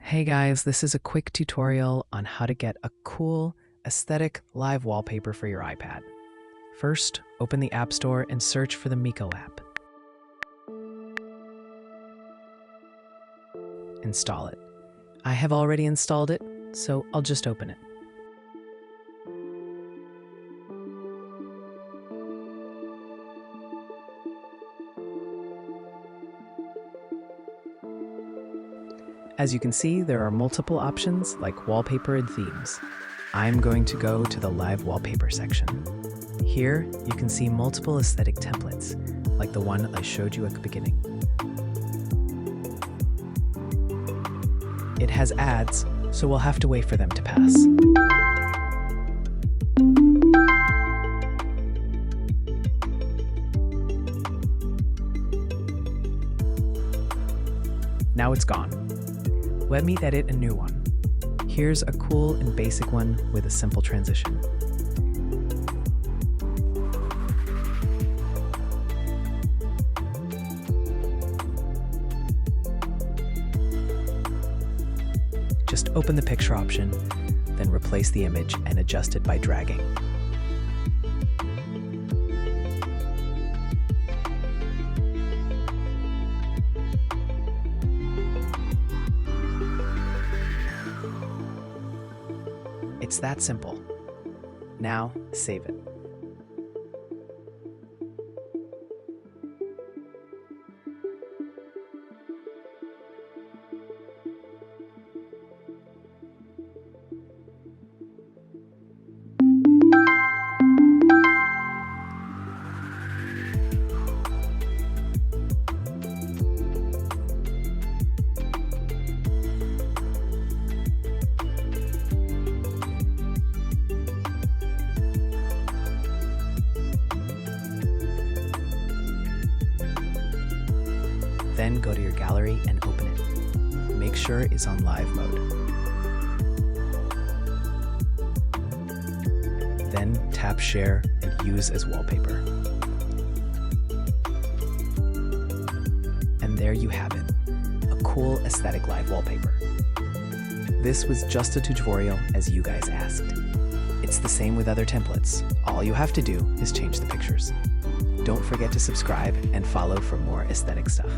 Hey guys, this is a quick tutorial on how to get a cool, aesthetic live wallpaper for your iPad. First, open the App Store and search for the Mico app. Install it. I have already installed it, so I'll just open it. As you can see, there are multiple options like wallpaper and themes. I'm going to go to the live wallpaper section. Here, you can see multiple aesthetic templates, like the one I showed you at the beginning. It has ads, so we'll have to wait for them to pass. Now it's gone. Let me edit a new one. Here's a cool and basic one with a simple transition. Just open the picture option, then replace the image and adjust it by dragging. It's that simple. Now, save it. Then go to your gallery and open it. Make sure it's on live mode. Then tap Share and Use as Wallpaper. And there you have it, a cool aesthetic live wallpaper. This was just a tutorial as you guys asked. It's the same with other templates. All you have to do is change the pictures. Don't forget to subscribe and follow for more aesthetic stuff.